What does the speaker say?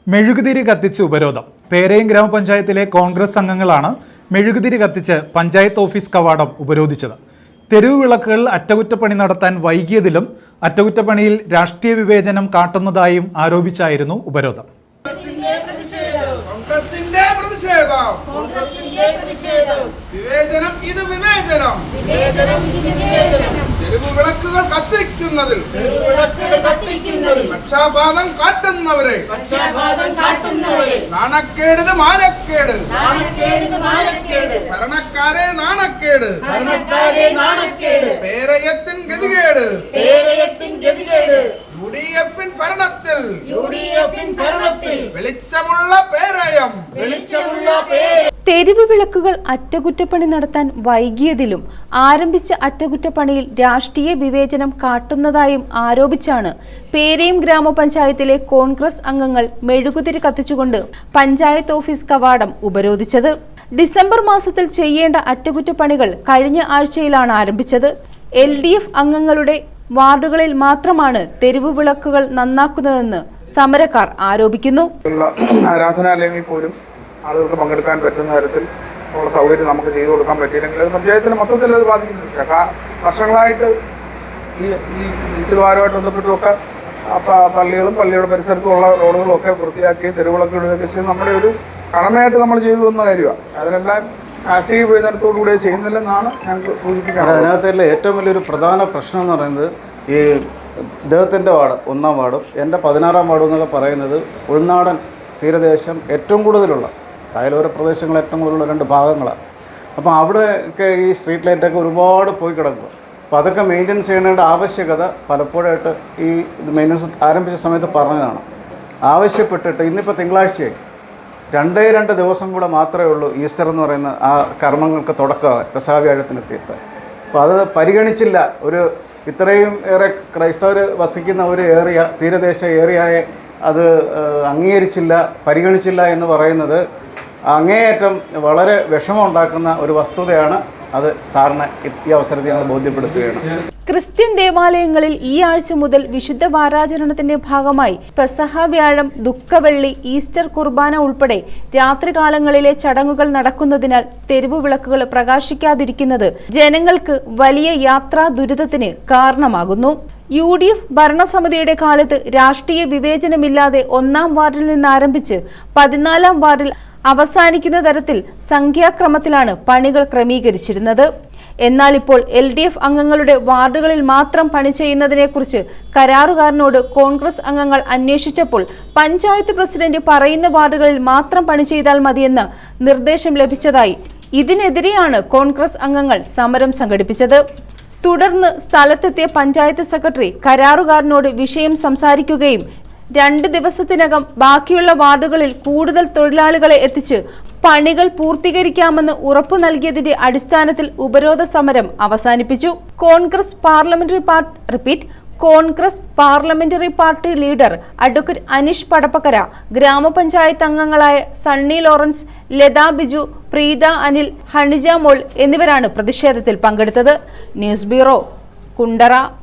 മെഴുകുതിരി കത്തിച്ച് ഉപരോധം. പേരയം ഗ്രാമപഞ്ചായത്തിലെ കോൺഗ്രസ് അംഗങ്ങളാണ് മെഴുകുതിരി കത്തിച്ച് പഞ്ചായത്ത് ഓഫീസ് കവാടം ഉപരോധിച്ചത്. തെരുവ് വിളക്കുകൾ അറ്റകുറ്റപ്പണി നടത്താൻ വൈകിയതിലും അറ്റകുറ്റപ്പണിയിൽ രാഷ്ട്രീയ വിവേചനം കാട്ടുന്നതായും ആരോപിച്ചായിരുന്നു ഉപരോധം. വിളക്കുകൾ കത്തിക്കുന്നതിൽ പക്ഷാപാതം കാട്ടുന്നവരെ നാണക്കേട് മാനക്കേട്, ഭരണക്കാരെ നാണക്കേട്, പേരയത്തിൻ ഗതികേട്, യുഡിഎഫിൻ ഭരണത്തിൽ വെളിച്ചമുള്ള പേരയം. തെരുവ് വിളക്കുകൾ അറ്റകുറ്റപ്പണി നടത്താൻ വൈകിയതിലും ആരംഭിച്ച അറ്റകുറ്റപ്പണിയിൽ രാഷ്ട്രീയ വിവേചനം കാട്ടുന്നതായും ആരോപിച്ചാണ് പേരയം ഗ്രാമപഞ്ചായത്തിലെ കോൺഗ്രസ് അംഗങ്ങൾ മെഴുകുതിരി കത്തിച്ചുകൊണ്ട് പഞ്ചായത്ത് ഓഫീസ് കവാടം ഉപരോധിച്ചത്. ഡിസംബർ മാസത്തിൽ ചെയ്യേണ്ട അറ്റകുറ്റപ്പണികൾ കഴിഞ്ഞ ആഴ്ചയിലാണ് ആരംഭിച്ചത്. LDF അംഗങ്ങളുടെ വാർഡുകളിൽ മാത്രമാണ് തെരുവ് വിളക്കുകൾ നന്നാക്കുന്നതെന്ന് സമരക്കാർ ആരോപിക്കുന്നു. ആരാധനാലയങ്ങളിൽ പോലും ആളുകൾക്ക് പങ്കെടുക്കാൻ പറ്റുന്ന തരത്തിൽ ഉള്ള സൗകര്യം നമുക്ക് ചെയ്തു കൊടുക്കാൻ പറ്റിയില്ലെങ്കിൽ അത് പഞ്ചായത്തിന് മൊത്തത്തിൽ അത് ബാധിക്കുന്നു. പക്ഷേ വർഷങ്ങളായിട്ട് ഈ നിശ്ചിതവാരമായിട്ട് ബന്ധപ്പെട്ടുമൊക്കെ പള്ളികളും പള്ളിയുടെ പരിസരത്തും ഉള്ള റോഡുകളും ഒക്കെ വൃത്തിയാക്കി തെരുവിളക്കിടുകയൊക്കെ ചെയ്ത് നമ്മുടെ ഒരു കടമയായിട്ട് നമ്മൾ ചെയ്തു വന്ന കാര്യമാണ്. അതിനെല്ലാം രാഷ്ട്രീയ വിവേചനത്തോടുകൂടി ചെയ്യുന്നില്ലെന്നാണ് ഞങ്ങൾക്ക് സൂചിപ്പിക്കുന്നത്. അതിനകത്തുള്ള ഏറ്റവും വലിയൊരു പ്രധാന പ്രശ്നം എന്ന് പറയുന്നത് ഈ ഇദ്ദേഹത്തിൻ്റെ വാർഡ് 1-ാം വാർഡും എൻ്റെ 16-ാം വാർഡും എന്നൊക്കെ പറയുന്നത് ഉൾനാടൻ തീരദേശം ഏറ്റവും കൂടുതലുള്ള കായലോര പ്രദേശങ്ങൾ ഏറ്റവും കൂടുതലുള്ള 2 ഭാഗങ്ങളാണ്. അപ്പോൾ അവിടെയൊക്കെ ഈ സ്ട്രീറ്റ് ലൈറ്റൊക്കെ ഒരുപാട് പോയി കിടക്കുക. അപ്പോൾ അതൊക്കെ മെയിൻ്റെനൻസ് ചെയ്യേണ്ട ആവശ്യകത പലപ്പോഴായിട്ട് ഈ മെയിൻ്റെനൻസ് ആരംഭിച്ച സമയത്ത് പറഞ്ഞതാണ്. ആവശ്യപ്പെട്ടിട്ട് ഇന്നിപ്പോൾ തിങ്കളാഴ്ചയായി 2 ദിവസം കൂടെ മാത്രമേ ഉള്ളൂ ഈസ്റ്റർ എന്ന് പറയുന്ന ആ കർമ്മങ്ങൾക്ക് തുടക്കമാകാൻ, പെസഹ വ്യാഴത്തിനെത്തിയിട്ട്. അപ്പോൾ അത് പരിഗണിച്ചില്ല. ഒരു ഇത്രയും ഏറെ ക്രൈസ്തവർ വസിക്കുന്ന ഒരു ഏരിയ, തീരദേശ ഏരിയയെ അത് അംഗീകരിച്ചില്ല, പരിഗണിച്ചില്ല എന്ന് പറയുന്നത് അങ്ങേയറ്റം വളരെ വിഷമമുണ്ടാക്കുന്ന ഒരു വസ്തുതയാണ്. അത് സാറിന് ഈ അവസരത്തിൽ ഞങ്ങൾ ബോധ്യപ്പെടുത്തുകയാണ്. ക്രിസ്ത്യൻ ദേവാലയങ്ങളിൽ ഈ ആഴ്ച മുതൽ വിശുദ്ധ വാരാചരണത്തിന്റെ ഭാഗമായി പെസഹ വ്യാഴം, ദുഃഖവെള്ളി, ഈസ്റ്റർ കുർബാന ഉൾപ്പെടെ രാത്രികാലങ്ങളിലെ ചടങ്ങുകൾ നടക്കുന്നതിനാൽ തെരുവ് വിളക്കുകൾ പ്രകാശിക്കാതിരിക്കുന്നത് ജനങ്ങൾക്ക് വലിയ യാത്രാ ദുരിതത്തിന് കാരണമാകുന്നു. UDF ഭരണസമിതിയുടെ കാലത്ത് രാഷ്ട്രീയ വിവേചനമില്ലാതെ 1-ാം വാർഡിൽ നിന്ന് ആരംഭിച്ച് 14-ാം വാർഡിൽ അവസാനിക്കുന്ന തരത്തിൽ സംഖ്യാക്രമത്തിലാണ് പണികൾ ക്രമീകരിച്ചിരുന്നത്. എന്നാൽ ഇപ്പോൾ LDF അംഗങ്ങളുടെ വാർഡുകളിൽ മാത്രം പണി ചെയ്യുന്നതിനെക്കുറിച്ച് കരാറുകാരനോട് കോൺഗ്രസ് അംഗങ്ങൾ അന്വേഷിച്ചപ്പോൾ പഞ്ചായത്ത് പ്രസിഡന്റ് പറയുന്ന വാർഡുകളിൽ മാത്രം പണി ചെയ്താൽ മതിയെന്ന നിർദ്ദേശം ലഭിച്ചതായി. ഇതിനെതിരെയാണ് കോൺഗ്രസ് അംഗങ്ങൾ സമരം സംഘടിപ്പിച്ചത്. തുടർന്ന് സ്ഥലത്തെത്തിയ പഞ്ചായത്ത് സെക്രട്ടറി കരാറുകാരനോട് വിഷയം സംസാരിക്കുകയും 2 ദിവസത്തിനകം ബാക്കിയുള്ള വാർഡുകളിൽ കൂടുതൽ തൊഴിലാളികളെ എത്തിച്ച് പണികൾ പൂർത്തീകരിക്കാമെന്ന് ഉറപ്പു നൽകിയതിന്റെ അടിസ്ഥാനത്തിൽ ഉപരോധ സമരം അവസാനിപ്പിച്ചു. Congress parliamentary party leader advocate Aneesh Padappakkara, ഗ്രാമപഞ്ചായത്ത് അംഗങ്ങളായ സണ്ണി ലോറൻസ്, ലതാ ബിജു, പ്രീത അനിൽ, ഹണിജ മോൾ എന്നിവരാണ് പ്രതിഷേധത്തിൽ പങ്കെടുത്തത്. News bureau, Kundara.